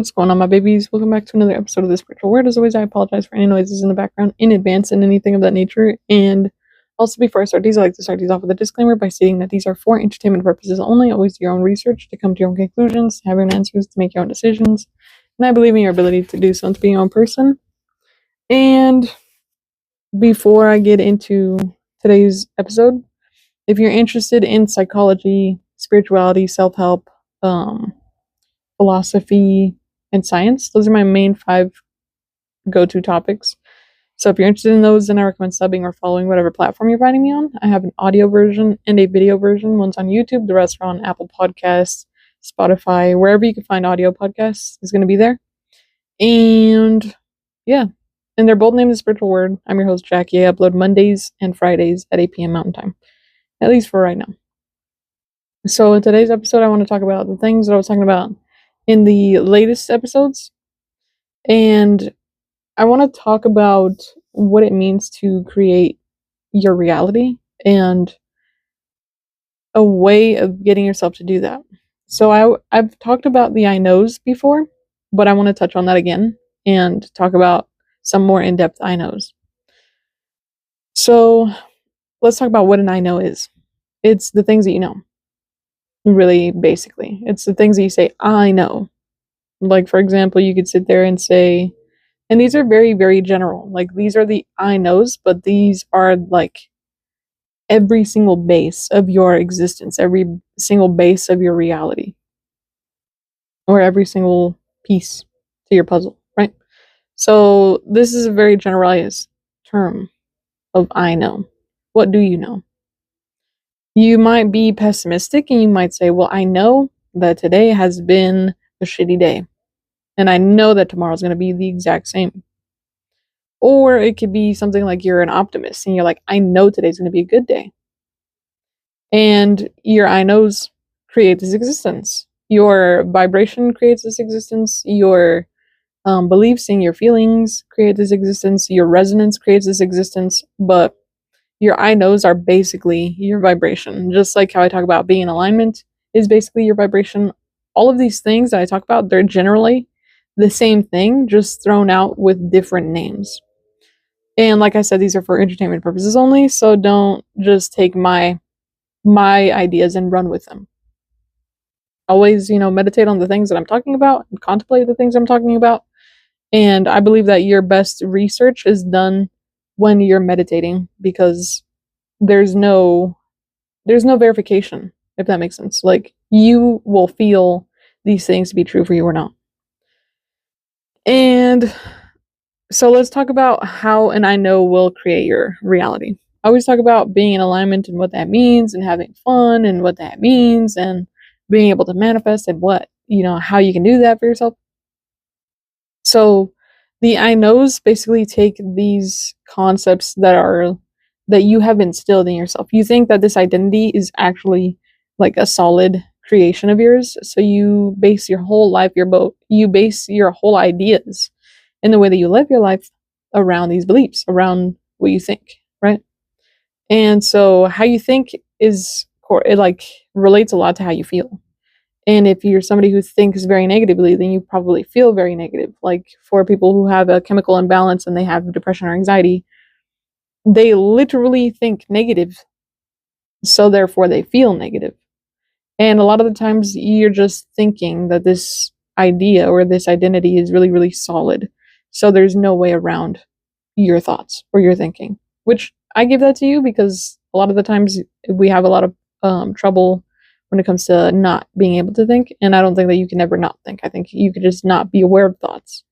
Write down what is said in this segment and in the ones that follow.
What's going on, my babies? Welcome back to another episode of The Spiritual Word. As always, I apologize for any noises in the background in advance and anything of that nature. And also, before I start these, I like to start these off with a disclaimer by stating that these are for entertainment purposes only. Always do your own research to come to your own conclusions, have your own answers, to make your own decisions. And I believe in your ability to do so and to be your own person. And before I get into today's episode, if you're interested in psychology, spirituality, self-help, philosophy, and science, those are my main 5 go-to topics. So if you're interested in those, then I recommend subbing or following whatever platform you're finding me on. I have an audio version and a video version. One's on YouTube, the rest are on Apple Podcasts, Spotify, wherever you can find audio podcasts is going to be there. And yeah, and they're both named The Spiritual Word. I'm your host, Jackie. I upload Mondays and Fridays at 8 p.m. Mountain Time, at least for right now. So in today's episode, I want to talk about the things that I was talking about in the latest episodes. And I want to talk about what it means to create your reality and a way of getting yourself to do that. So I've talked about the I knows before, but I want to touch on that again and talk about some more in-depth I knows. So let's talk about what an I know is. It's the things that you know. Really, basically. It's the things that you say, I know. Like, for example, you could sit there and say, and these are very, very general. Like, these are the I knows, but these are like every single base of your existence, every single base of your reality, or every single piece to your puzzle, right? So this is a very generalized term of I know. What do you know? You might be pessimistic and you might say, well, I know that today has been a shitty day. And I know that tomorrow's going to be the exact same. Or it could be something like you're an optimist and you're like, I know today's going to be a good day. And your I knows create this existence. Your vibration creates this existence. Your beliefs and your feelings create this existence. Your resonance creates this existence. But your I knows are basically your vibration. Just like how I talk about being in alignment is basically your vibration. All of these things that I talk about, they're generally the same thing, just thrown out with different names. And like I said, these are for entertainment purposes only, so don't just take my ideas and run with them. Always, meditate on the things that I'm talking about and contemplate the things I'm talking about. And I believe that your best research is done when you're meditating, because there's no verification, if that makes sense. Like, you will feel these things to be true for you or not. And so let's talk about how an I know will create your reality. I always talk about being in alignment and what that means, and having fun and what that means, and being able to manifest and how you can do that for yourself. So the I knows basically take these concepts that you have instilled in yourself. You think that this identity is actually like a solid creation of yours. So you base your whole life, you base your whole ideas in the way that you live your life around these beliefs, around what you think, right? And so how you think it relates a lot to how you feel. And if you're somebody who thinks very negatively, then you probably feel very negative. Like, for people who have a chemical imbalance and they have depression or anxiety, they literally think negative. So therefore they feel negative. And a lot of the times you're just thinking that this idea or this identity is really, really solid. So there's no way around your thoughts or your thinking, which I give that to you, because a lot of the times we have a lot of trouble when it comes to not being able to think. And I don't think that you can ever not think. I think you could just not be aware of thoughts.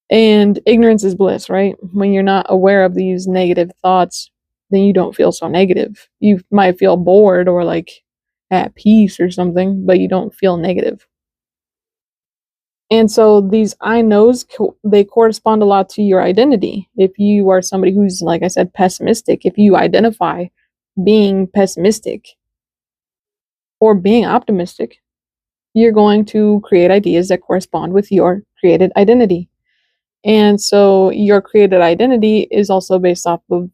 And ignorance is bliss, right? When you're not aware of these negative thoughts, then you don't feel so negative. You might feel bored or like at peace or something, but you don't feel negative. And so these I knows, they correspond a lot to your identity. If you are somebody who's, like I said, pessimistic, if you identify being pessimistic or being optimistic, you're going to create ideas that correspond with your created identity. And so your created identity is also based off of,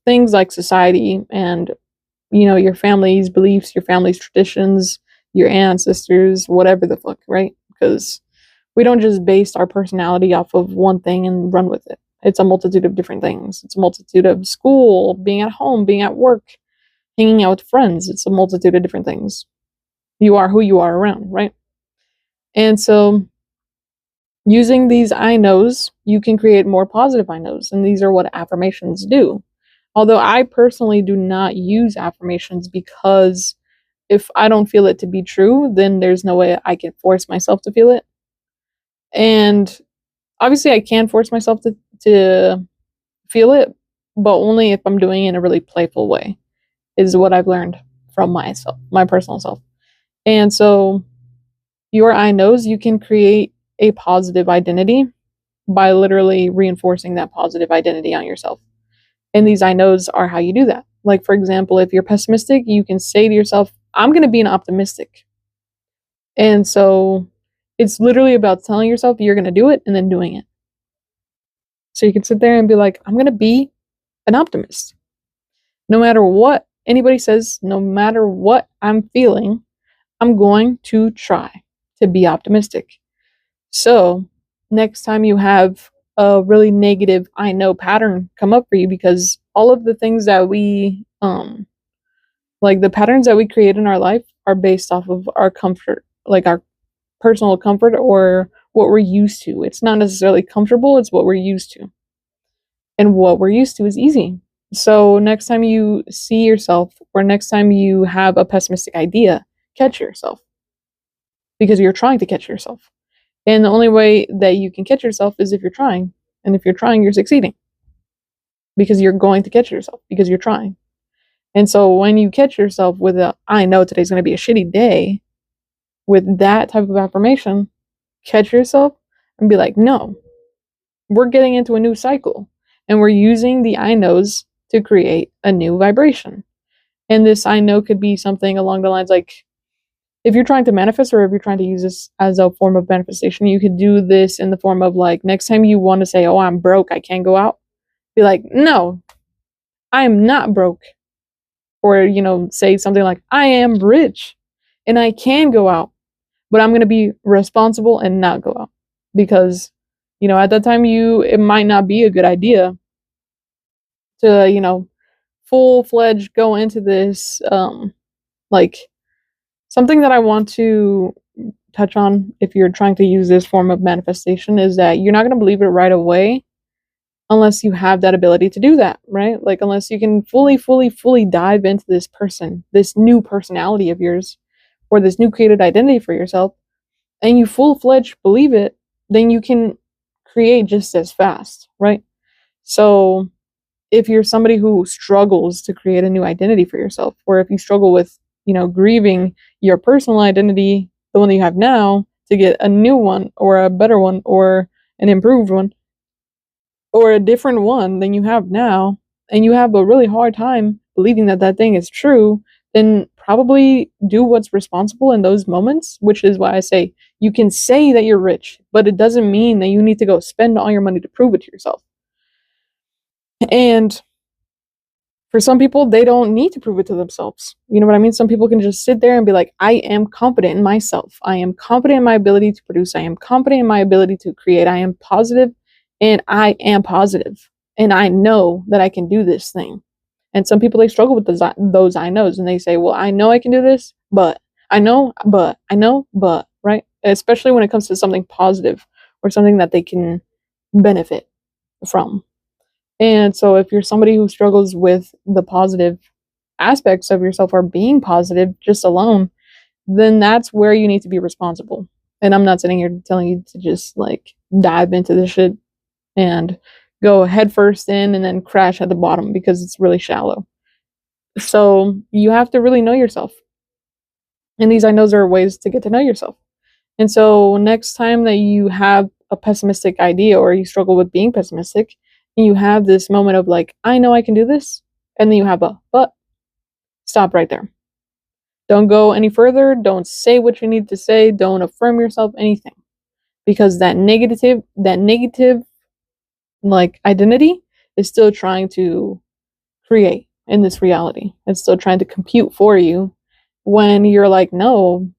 things like society and, your family's beliefs, your family's traditions, your ancestors, whatever the fuck, right? because we don't just base our personality off of one thing and run with it. It's a multitude of different things. It's a multitude of school, being at home, being at work, hanging out with friends. It's a multitude of different things. You are who you are around, right? And so using these I knows, you can create more positive I knows. And these are what affirmations do. Although I personally do not use affirmations because if I don't feel it to be true, then there's no way I can force myself to feel it. And obviously, I can force myself to feel it, but only if I'm doing it in a really playful way, is what I've learned from myself, my personal self. And so, your I knows, you can create a positive identity by literally reinforcing that positive identity on yourself. And these I knows are how you do that. Like, for example, if you're pessimistic, you can say to yourself, I'm going to be an optimistic. And so it's literally about telling yourself you're going to do it and then doing it. So you can sit there and be like, I'm going to be an optimist. No matter what anybody says, no matter what I'm feeling, I'm going to try to be optimistic. So next time you have a really negative I know pattern come up for you, because all of the things that we like the patterns that we create in our life are based off of our comfort, like our personal comfort or what we're used to. It's not necessarily comfortable, it's what we're used to. And what we're used to is easy. So next time you see yourself or next time you have a pessimistic idea, catch yourself because you're trying to catch yourself. And the only way that you can catch yourself is if you're trying. And if you're trying, you're succeeding because you're going to catch yourself because you're trying. And so when you catch yourself with a, I know today's going to be a shitty day, with that type of affirmation, catch yourself and be like, no, we're getting into a new cycle and we're using the I knows to create a new vibration. And this I know could be something along the lines like, if you're trying to manifest or if you're trying to use this as a form of manifestation, you could do this in the form of like, next time you want to say, oh, I'm broke, I can't go out, be like, no, I'm not broke. Or, say something like, I am rich and I can go out, but I'm going to be responsible and not go out because, at that time it might not be a good idea to, full-fledged go into this, like something that I want to touch on if you're trying to use this form of manifestation is that you're not going to believe it right away unless you have that ability to do that, right? Like unless you can fully dive into this person, this new personality of yours, or this new created identity for yourself, and you full-fledged believe it, then you can create just as fast, right? So if you're somebody who struggles to create a new identity for yourself, or if you struggle with, grieving your personal identity, the one that you have now, to get a new one or a better one or an improved one or a different one than you have now, and you have a really hard time believing that that thing is true, then probably do what's responsible in those moments, which is why I say you can say that you're rich, but it doesn't mean that you need to go spend all your money to prove it to yourself. And for some people, they don't need to prove it to themselves. You know what I mean? Some people can just sit there and be like, I am confident in myself. I am confident in my ability to produce. I am confident in my ability to create. I am positive and I am positive. And I know that I can do this thing. And some people, they struggle with those I knows. And they say, well, I know I can do this, but I know, but, right? Especially when it comes to something positive or something that they can benefit from. And so if you're somebody who struggles with the positive aspects of yourself or being positive just alone, then that's where you need to be responsible. And I'm not sitting here telling you to just like dive into this shit and go headfirst in and then crash at the bottom because it's really shallow. So you have to really know yourself. And these I knows are ways to get to know yourself. And so next time that you have a pessimistic idea or you struggle with being pessimistic, and you have this moment of like, I know I can do this, and then you have a but, stop right there. Don't go any further. Don't say what you need to say. Don't affirm yourself, anything. Because that negative like identity is still trying to create in this reality. It's still trying to compute for you when you're like, no,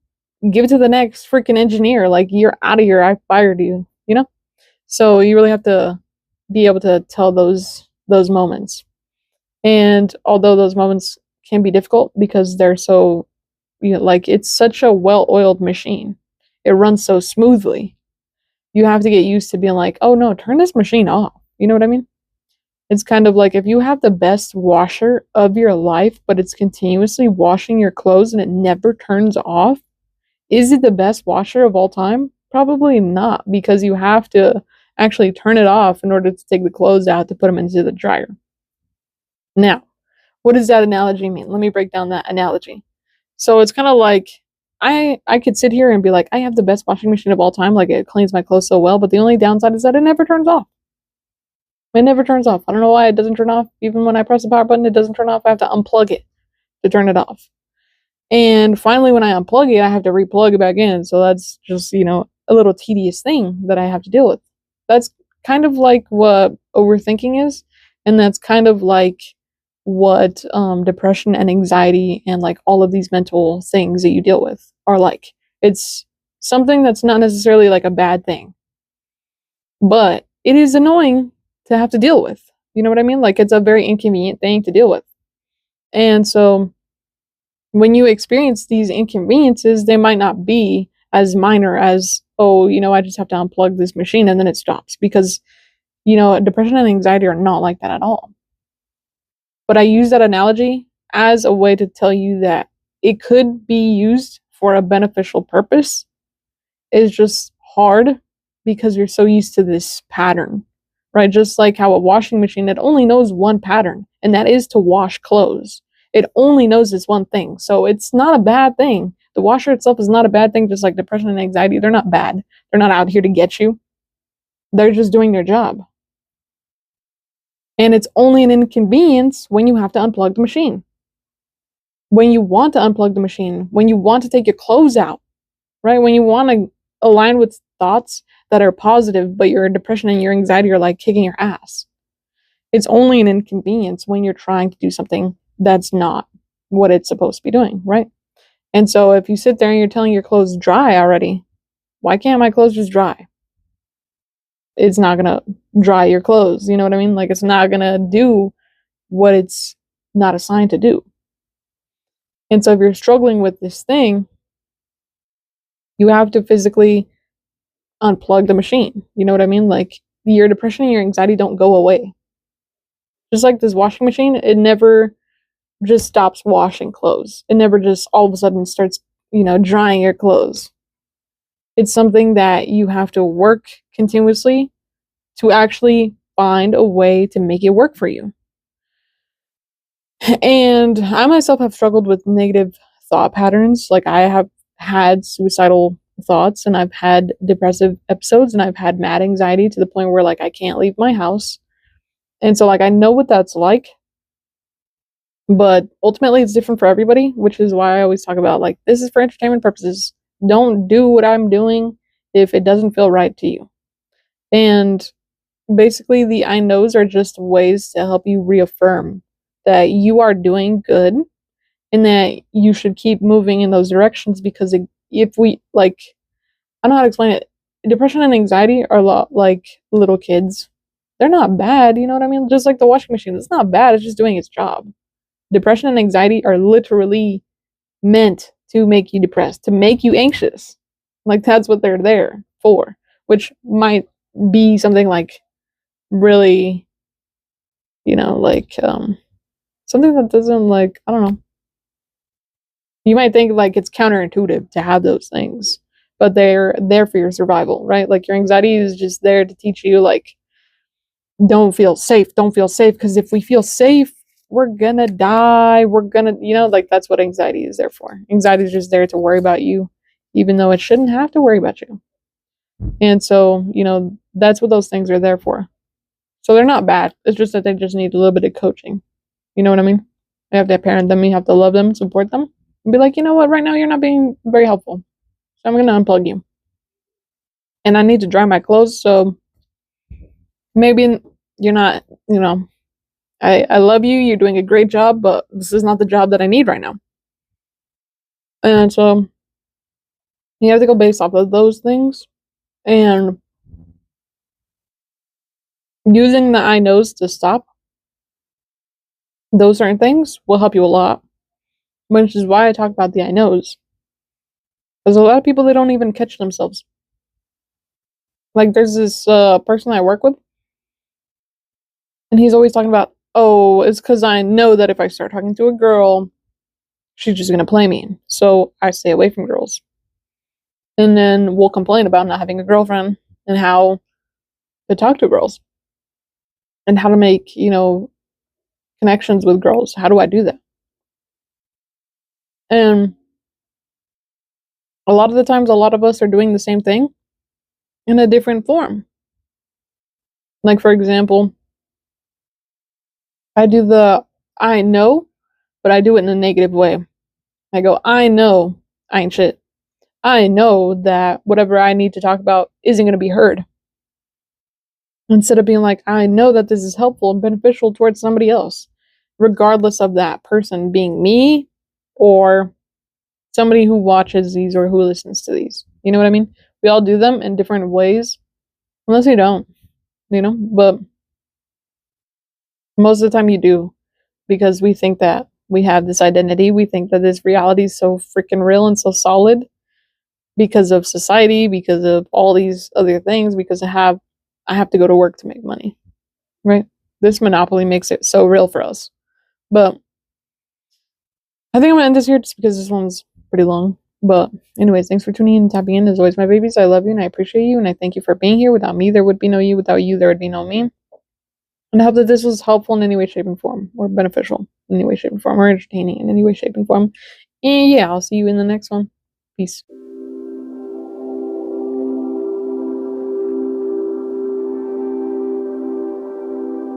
give it to the next freaking engineer. Like, you're out of here. I fired you, you know? So you really have to be able to tell those moments. And although those moments can be difficult because they're so, like, it's such a well-oiled machine. It runs so smoothly. You have to get used to being like, oh no, turn this machine off. You know what I mean? It's kind of like if you have the best washer of your life, but it's continuously washing your clothes and it never turns off. Is it the best washer of all time? Probably not, because you have to actually turn it off in order to take the clothes out to put them into the dryer. Now, what does that analogy mean? Let me break down that analogy. So it's kind of like I could sit here and be like, I have the best washing machine of all time, like it cleans my clothes so well, but the only downside is that it never turns off. It never turns off. I don't know why it doesn't turn off. Even when I press the power button, it doesn't turn off. I have to unplug it to turn it off. And finally, when I unplug it, I have to replug it back in. So that's just, a little tedious thing that I have to deal with. That's kind of like what overthinking is. And that's kind of like what depression and anxiety and like all of these mental things that you deal with are like. It's something that's not necessarily like a bad thing, but it is annoying to have to deal with. You know what I mean? Like, it's a very inconvenient thing to deal with. And so when you experience these inconveniences, they might not be as minor as, oh, I just have to unplug this machine and then it stops. Because, depression and anxiety are not like that at all. But I use that analogy as a way to tell you that it could be used for a beneficial purpose. It's just hard because you're so used to this pattern, right? Just like how a washing machine, it only knows one pattern, and that is to wash clothes. It only knows this one thing. So it's not a bad thing. The washer itself is not a bad thing, just like depression and anxiety. They're not bad. They're not out here to get you. They're just doing their job. And it's only an inconvenience when you have to unplug the machine. When you want to unplug the machine, when you want to take your clothes out, right? When you want to align with thoughts that are positive, but your depression and your anxiety are like kicking your ass. It's only an inconvenience when you're trying to do something that's not what it's supposed to be doing, right? And so if you sit there and you're telling your clothes dry already, why can't my clothes just dry? It's not gonna dry your clothes, you know what I mean? Like, it's not gonna do what it's not assigned to do. And so if you're struggling with this thing, you have to physically unplug the machine. You know what I mean? Like, your depression and your anxiety don't go away. Just like this washing machine, it never just stops washing clothes. It never just all of a sudden starts, drying your clothes. It's something that you have to work continuously to actually find a way to make it work for you. And I myself have struggled with negative thought patterns. Like, I have had suicidal thoughts, and I've had depressive episodes, and I've had mad anxiety to the point where, like, I can't leave my house. And so, like, I know what that's like. But ultimately, it's different for everybody, which is why I always talk about, like, this is for entertainment purposes. Don't do what I'm doing if it doesn't feel right to you. And basically, the I knows are just ways to help you reaffirm that you are doing good and that you should keep moving in those directions. Because if we, like, I don't know how to explain it. Depression and anxiety are a lot like little kids. They're not bad, you know what I mean? Just like the washing machine. It's not bad, it's just doing its job. Depression and anxiety are literally meant to make you depressed, to make you anxious. Like, that's what they're there for, which might be something like really, like something that doesn't, like, I don't know. You might think like it's counterintuitive to have those things, but they're there for your survival, right? Like, your anxiety is just there to teach you, like, don't feel safe, because if we feel safe, we're gonna die, we're gonna, like, that's what anxiety is there for. Anxiety is just there to worry about you, even though it shouldn't have to worry about you. And so, that's what those things are there for. So they're not bad. It's just that they just need a little bit of coaching. You know what I mean? You have to parent them, you have to love them, support them, and be like, you know what, right now you're not being very helpful. So I'm gonna unplug you. And I need to dry my clothes, so maybe you're not, I love you, you're doing a great job, but this is not the job that I need right now. And so You have to go based off of those things. And using the I knows to stop those certain things will help you a lot. Which is why I talk about the I knows. There's a lot of people that don't even catch themselves. Like there's this person I work with, and he's always talking about, oh, it's because I know that if I start talking to a girl, she's just gonna play me. So I stay away from girls. And then we'll complain about not having a girlfriend and how to talk to girls and how to make, connections with girls. How do I do that? And a lot of the times, a lot of us are doing the same thing in a different form. Like, for example, I do the I know, but I do it in a negative way. I go, I know I ain't shit. I know that whatever I need to talk about isn't going to be heard. Instead of being like, I know that this is helpful and beneficial towards somebody else, regardless of that person being me or somebody who watches these or who listens to these. You know what I mean? We all do them in different ways, unless you don't, but most of the time you do because we think that we have this identity. We think that this reality is so freaking real and so solid because of society, because of all these other things, because I have to go to work to make money, right? This monopoly makes it so real for us. But I think I'm gonna end this here just because this one's pretty long. But anyways, thanks for tuning in and tapping in. As always, my babies, I love you and I appreciate you and I thank you for being here. Without me, there would be no you. Without you, there would be no me. And I hope that this was helpful in any way, shape, and form, or beneficial in any way, shape, and form, or entertaining in any way, shape, and form. And yeah, I'll see you in the next one. Peace.